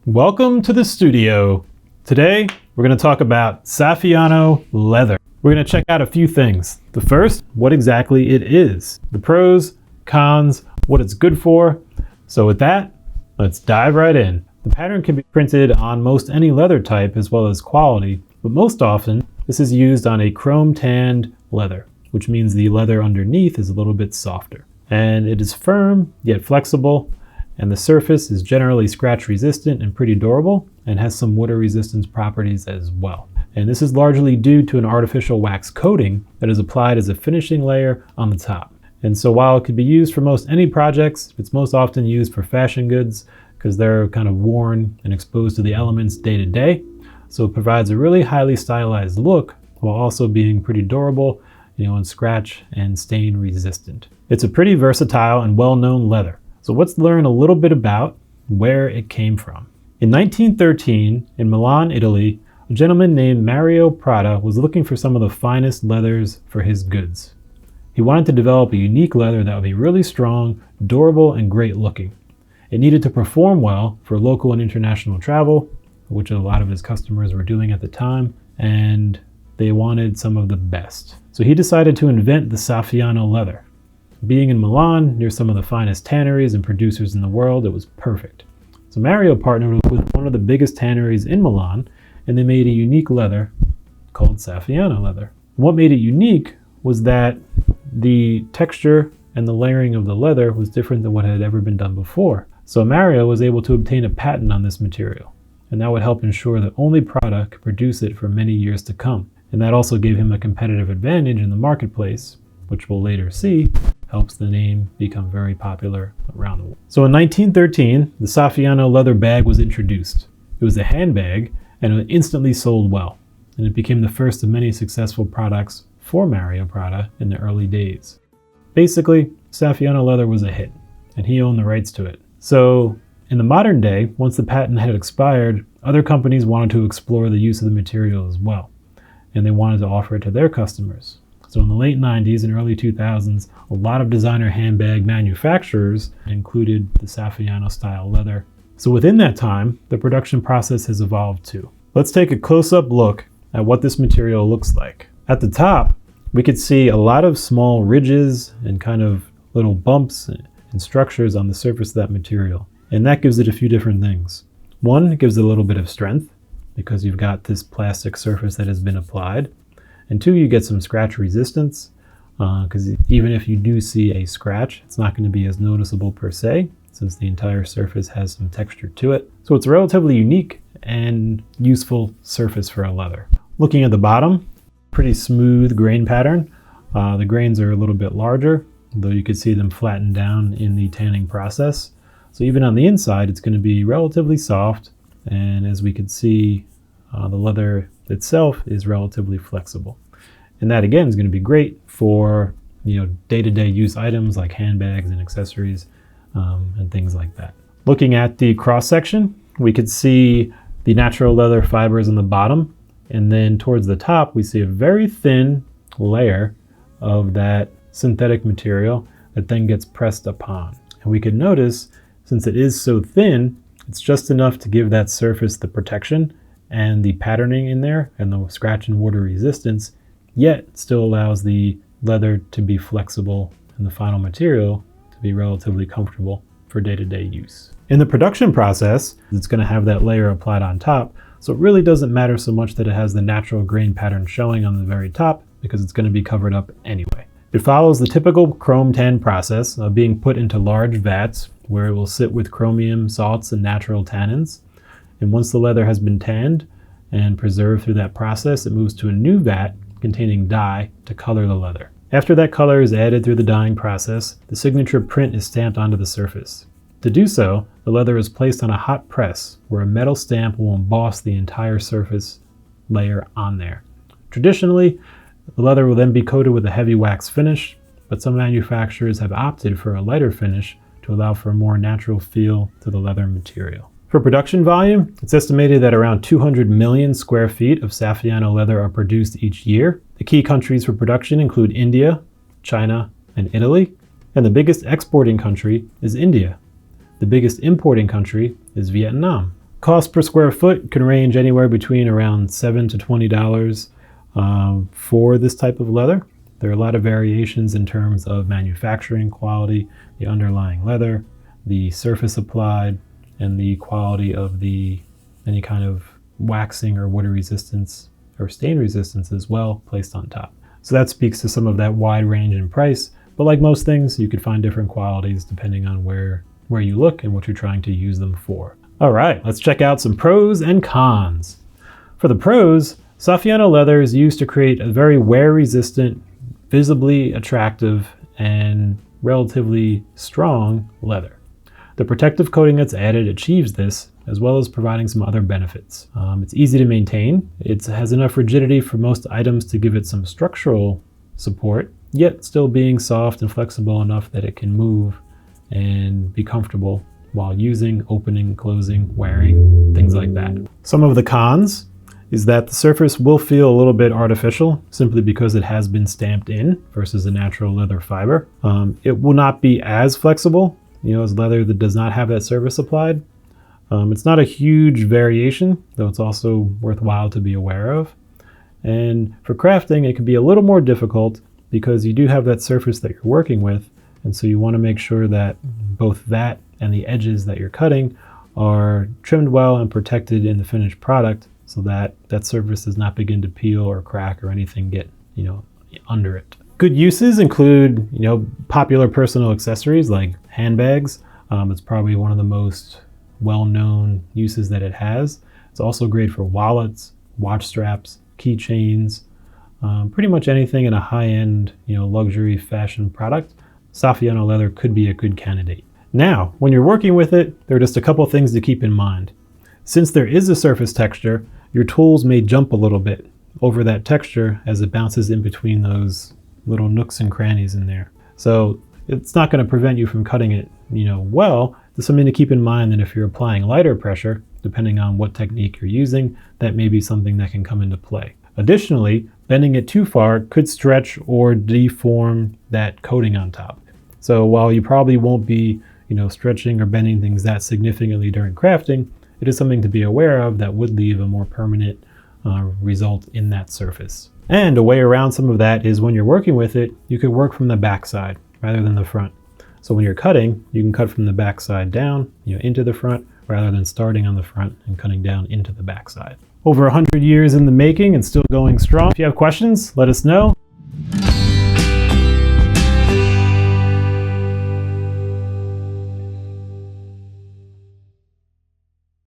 Welcome to the studio. Today, we're going to talk about Saffiano leather. We're going to check out a few things. The first, what exactly it is. The pros, cons, what it's good for. So with that, let's dive right in. The pattern can be printed on most any leather type as well as quality, but most often, this is used on a chrome tanned leather, which means the leather underneath is a little bit softer. And it is firm, yet flexible, and the surface is generally scratch resistant and pretty durable, and has some water resistance properties as well. And this is largely due to an artificial wax coating that is applied as a finishing layer on the top. And so while it could be used for most any projects, it's most often used for fashion goods because they're kind of worn and exposed to the elements day to day. So it provides a really highly stylized look while also being pretty durable, and scratch and stain resistant. It's a pretty versatile and well-known leather. So let's learn a little bit about where it came from. In 1913, in Milan, Italy, a gentleman named Mario Prada was looking for some of the finest leathers for his goods. He wanted to develop a unique leather that would be really strong, durable, and great looking. It needed to perform well for local and international travel, which a lot of his customers were doing at the time, and they wanted some of the best. So he decided to invent the Saffiano leather. Being in Milan, near some of the finest tanneries and producers in the world, it was perfect. So Mario partnered with one of the biggest tanneries in Milan, and they made a unique leather called Saffiano leather. What made it unique was that the texture and the layering of the leather was different than what had ever been done before. So Mario was able to obtain a patent on this material, and that would help ensure that only Prada could produce it for many years to come. And that also gave him a competitive advantage in the marketplace, which we'll later see helps the name become very popular around the world. So in 1913, the Saffiano leather bag was introduced. It was a handbag, and it instantly sold well, and it became the first of many successful products for Mario Prada in the early days. Basically, Saffiano leather was a hit, and he owned the rights to it. So in the modern day, once the patent had expired, other companies wanted to explore the use of the material as well, and they wanted to offer it to their customers. So in the late 90s and early 2000s, a lot of designer handbag manufacturers included the Saffiano style leather. So within that time, the production process has evolved too. Let's take a close-up look at what this material looks like. At the top, we could see a lot of small ridges and kind of little bumps and structures on the surface of that material. And that gives it a few different things. One, it gives it a little bit of strength because you've got this plastic surface that has been applied. And two, you get some scratch resistance because even if you do see a scratch, it's not going to be as noticeable per se since the entire surface has some texture to it. So it's a relatively unique and useful surface for a leather. Looking at the bottom, pretty smooth grain pattern. The grains are a little bit larger, though you could see them flatten down in the tanning process. So even on the inside, it's going to be relatively soft. And as we could see, the leather itself is relatively flexible. And that again is going to be great for day-to-day use items like handbags and accessories and things like that. Looking at the cross section, we could see the natural leather fibers on the bottom, and then towards the top we see a very thin layer of that synthetic material that then gets pressed upon. And we could notice, since it is so thin, it's just enough to give that surface the protection and the patterning in there and the scratch and water resistance, yet still allows the leather to be flexible and the final material to be relatively comfortable for day-to-day use. In the production process, it's going to have that layer applied on top, so it really doesn't matter so much that it has the natural grain pattern showing on the very top because it's going to be covered up anyway. It follows the typical chrome tan process of being put into large vats where it will sit with chromium salts and natural tannins. And once the leather has been tanned and preserved through that process, it moves to a new vat containing dye to color the leather. After that color is added through the dyeing process, the signature print is stamped onto the surface. To do so, the leather is placed on a hot press where a metal stamp will emboss the entire surface layer on there. Traditionally, the leather will then be coated with a heavy wax finish, but some manufacturers have opted for a lighter finish to allow for a more natural feel to the leather material. For production volume, it's estimated that around 200 million square feet of Saffiano leather are produced each year. The key countries for production include India, China, and Italy, and the biggest exporting country is India. The biggest importing country is Vietnam. Cost per square foot can range anywhere between around $7 to $20 for this type of leather. There are a lot of variations in terms of manufacturing quality, the underlying leather, the surface applied, and the quality of any kind of waxing or water resistance or stain resistance as well placed on top. So that speaks to some of that wide range in price, but like most things, you could find different qualities depending on where you look and what you're trying to use them for. All right, let's check out some pros and cons. For the pros, Saffiano leather is used to create a very wear-resistant, visibly attractive, and relatively strong leather. The protective coating that's added achieves this, as well as providing some other benefits. It's easy to maintain. It has enough rigidity for most items to give it some structural support, yet still being soft and flexible enough that it can move and be comfortable while using, opening, closing, wearing, things like that. Some of the cons is that the surface will feel a little bit artificial simply because it has been stamped in versus a natural leather fiber. It will not be as flexible, as leather that does not have that surface applied. It's not a huge variation, though it's also worthwhile to be aware of. And for crafting, it can be a little more difficult because you do have that surface that you're working with, and so you want to make sure that both that and the edges that you're cutting are trimmed well and protected in the finished product so that that surface does not begin to peel or crack or anything get, under it. Good uses include, popular personal accessories like handbags. It's probably one of the most well-known uses that it has. It's also great for wallets, watch straps, keychains, pretty much anything in a high-end, luxury fashion product. Saffiano leather could be a good candidate. Now, when you're working with it, there are just a couple things to keep in mind. Since there is a surface texture, your tools may jump a little bit over that texture as it bounces in between those little nooks and crannies in there. So it's not going to prevent you from cutting it, well. There's something to keep in mind that if you're applying lighter pressure, depending on what technique you're using, that may be something that can come into play. Additionally, bending it too far could stretch or deform that coating on top. So while you probably won't be stretching or bending things that significantly during crafting, it is something to be aware of that would leave a more permanent result in that surface. And a way around some of that is when you're working with it, you could work from the back side rather than the front. So when you're cutting, you can cut from the back side down, into the front, rather than starting on the front and cutting down into the back side. Over 100 years in the making and still going strong. If you have questions, let us know.